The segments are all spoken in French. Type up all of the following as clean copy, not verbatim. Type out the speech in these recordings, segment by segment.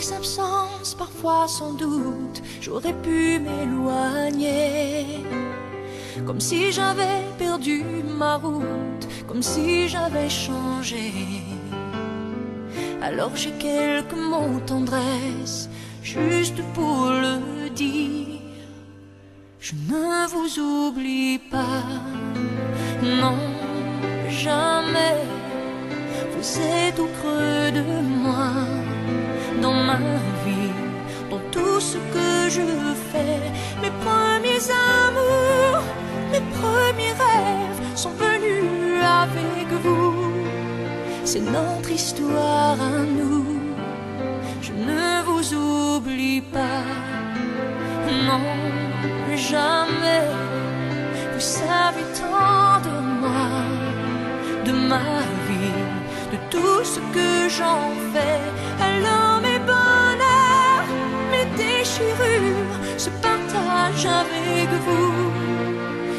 tes absences, parfois sans doute, j'aurais pu m'éloigner. Comme si j'avais perdu ma route, comme si j'avais changé. Alors j'ai quelques mots tendresse, juste pour le dire. Je ne vous oublie pas, non, jamais. Vous êtes au creux de moi, dans ma vie, dans tout ce que je fais. Mes premiers amours, mes premiers rêves sont venus avec vous. C'est notre histoire à nous. Je ne vous oublie pas, non, jamais. Vous savez tant de moi, de ma vie, de tout ce que j'en fais. Alors mes bonheurs, mes déchirures se partagent avec vous.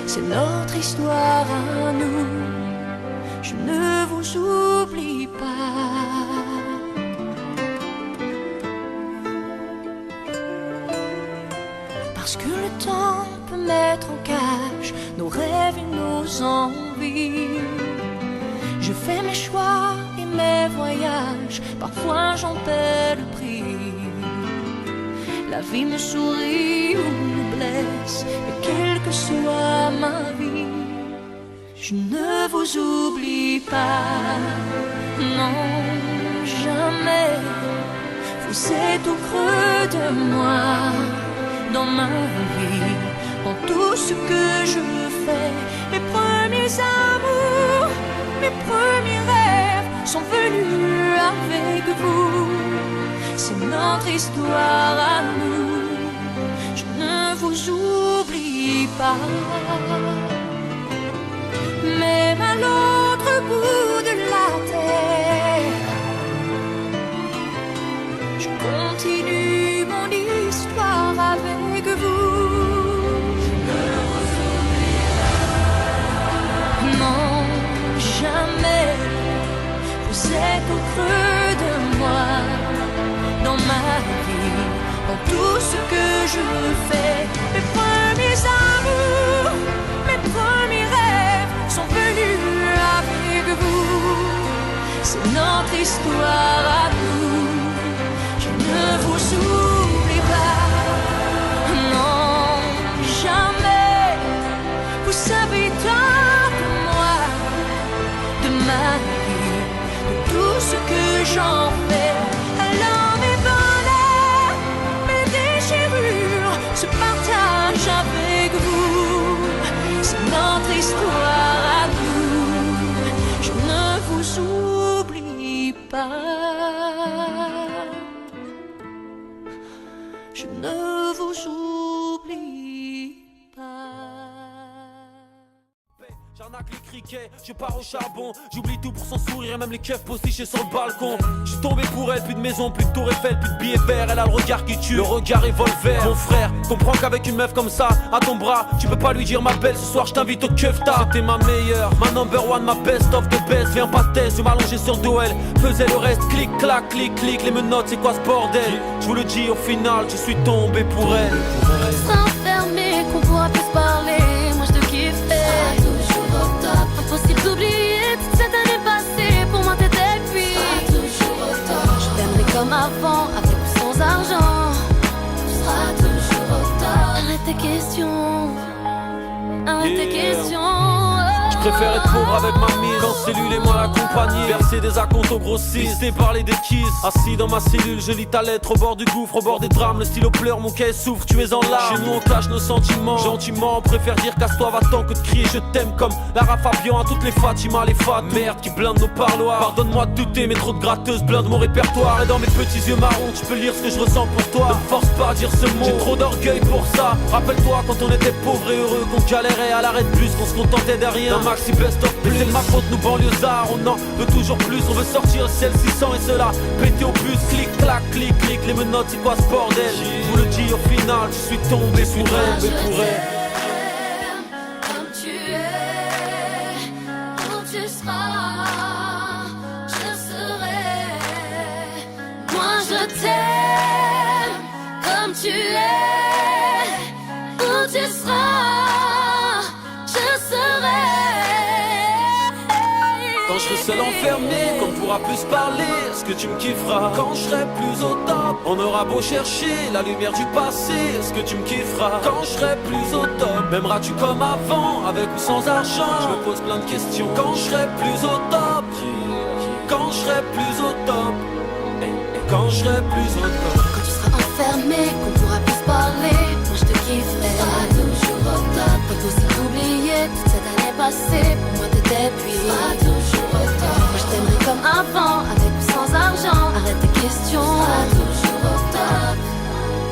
C'est notre histoire à nous. Je ne vous oublie pas. Parce que le temps peut mettre en cage nos rêves et nos envies. Je fais mes choix et mes voyages, parfois j'en paie le prix. La vie me sourit ou me blesse, et quelle que soit ma vie, je ne vous oublie pas, non, jamais. Vous êtes au creux de moi, dans ma vie, dans tout ce que je fais. Mes premiers amours, mes premiers rêves sont venus avec vous. C'est notre histoire à nous. Je ne vous oublie pas. Même à l'autre bout de la terre, je continue mon histoire avec vous. Non, jamais. Vous êtes au creux de moi, dans ma vie, dans tout ce que je fais. Mes premiers amours, mes premiers rêves sont venus avec vous. C'est notre histoire à nous. Je ne vous oublie pas, non, jamais. Vous savez tant de moi, de ma vie, de tout ce que j'en fais. Alors mes bonheurs, mes déchirures se partagent avec vous. C'est notre histoire à nous. Je ne vous oublie pas. Je ne vous oublie pas. J'arnaque les criquets, je pars au charbon. J'oublie tout pour son sourire et même les keufs postichés sur le balcon. J'suis tombé pour elle, plus de maison, plus de tour Eiffel, plus de billets verts. Elle a le regard qui tue, le regard revolver. Mon frère, comprends qu'avec une meuf comme ça, à ton bras, tu peux pas lui dire ma belle, ce soir je t'invite au keufta. C'était ma meilleure, ma number one, ma best of the best. Viens pas test, je m'allongeais sur le dos, elle faisait le reste. Clic, clac, clic, clic, les menottes, c'est quoi ce bordel? Je vous le dis au final, je suis tombé pour elle. S'enfermer, qu'on pourra plus se parler. Moi je te kiffais, toujours au top. Impossible d'oublier toute cette année passée. Pour moi t'étais puis toujours au top. Je t'aimerai comme avant, avec ou sans argent. Tu seras toujours au top. Arrête tes questions, arrête tes questions. Je préfère être pauvre avec ma mise qu'en cellule et moi l'accompagner. Verser des acomptes aux grossistes, pisté parler des kisses. Assis dans ma cellule, je lis ta lettre au bord du gouffre, au bord des drames. Le stylo pleure, mon cahier souffre, tu es en larmes. Chez nous on cache nos sentiments, gentiment. On préfère dire casse-toi, va-t'en que de crier je t'aime. Comme Lara Fabian à toutes les Fatima, les fat. Merde qui blinde nos parloirs. Pardonne-moi de douter, mais trop de gratteuses blindent mon répertoire. Et dans mes petits yeux marrons, tu peux lire ce que je ressens pour toi. Ne me force pas à dire ce mot, j'ai trop d'orgueil pour ça. Rappelle-toi quand on était pauvres et heureux, qu'on galérait à l'arrêt de bus, qu'on se contentait de rien. Maxi best of plus, c'est de ma faute nous banlieusards. On en veut toujours plus, on veut sortir le ciel 600 et cela pété au bus, clic clac clic clic. Les menottes c'est quoi ce bordel? Je vous le dis au final, je suis tombé pour elle, pour elle. Comme tu es, où tu seras, je serai. Moi je t'aime. tu es, où tu seras, je serai. Quand je serai seul enfermé, qu'on ne pourra plus se parler, est-ce que tu me kifferas? Quand je serai plus au top, on aura beau chercher la lumière du passé, est-ce que tu me kifferas? Quand je serai plus au top, m'aimeras-tu comme avant, avec ou sans argent? Je me pose plein de questions. Quand je serai plus au top, quand je serai plus au top, quand je serai plus au top. Quand tu seras enfermé, qu'on pourra plus se parler, moi je te kifferai. Tu seras toujours au top. Impossible d'oublier toute cette année passée, pour moi t'étais puis. Tu seras toujours au top. Moi je t'aimerai comme avant, avec ou sans argent. Arrête tes questions. Tu seras toujours au top.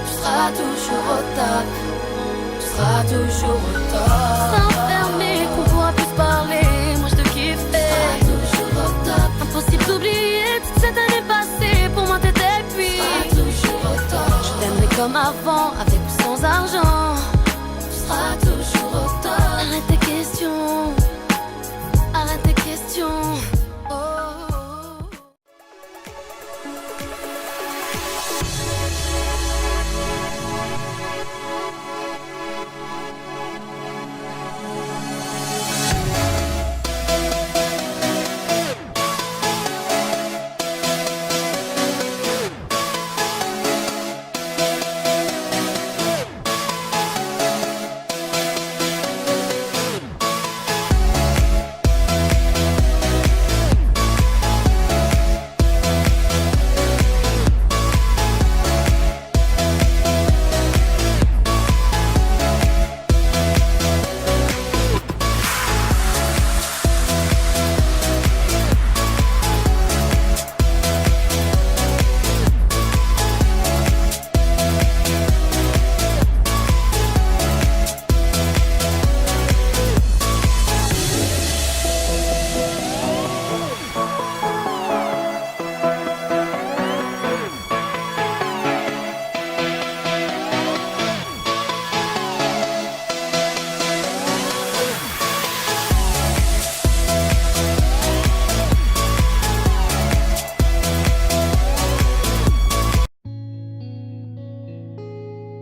Tu seras toujours au top. Tu seras toujours au top. Tu seras enfermé, qu'on pourra plus se parler, moi je te kifferai. Tu seras toujours au top. Impossible d'oublier toute cette année passée, pour moi t'étais puis. Tu seras toujours au top. Je t'aimerai comme avant, avec ou sans argent. Tu seras toujours au top. Arrête tes questions. Arrête tes questions. Oh, oh, oh.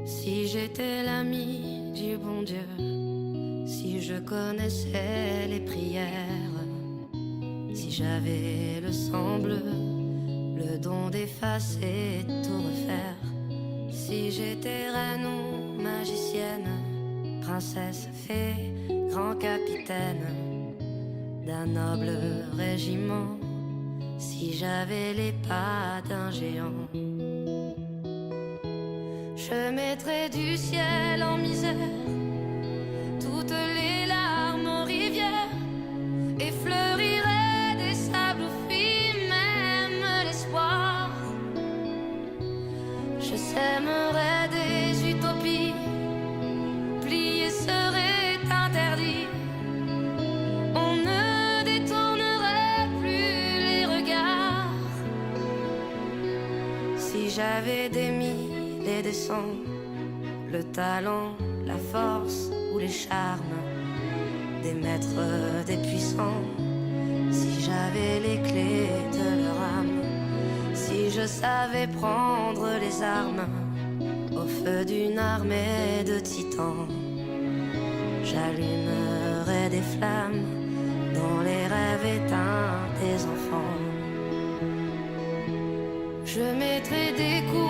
Si j'étais l'ami du bon Dieu, si je connaissais les prières, si j'avais le sang bleu, le don d'effacer, tout refaire, si j'étais reine ou magicienne, princesse, fée, grand capitaine d'un noble régiment, si j'avais les pas d'un géant, je mettrais du ciel en misère toutes les larmes en rivière et fleurirais des sables où fuit même l'espoir. Je sèmerais des utopies, plier serait interdit. On ne détournerait plus les regards. Si j'avais des milliers et des cents, le talent, la force ou les charmes des maîtres, des puissants, si j'avais les clés de leur âme, si je savais prendre les armes au feu d'une armée de titans, j'allumerais des flammes dans les rêves éteints des enfants. Je mettrais des coups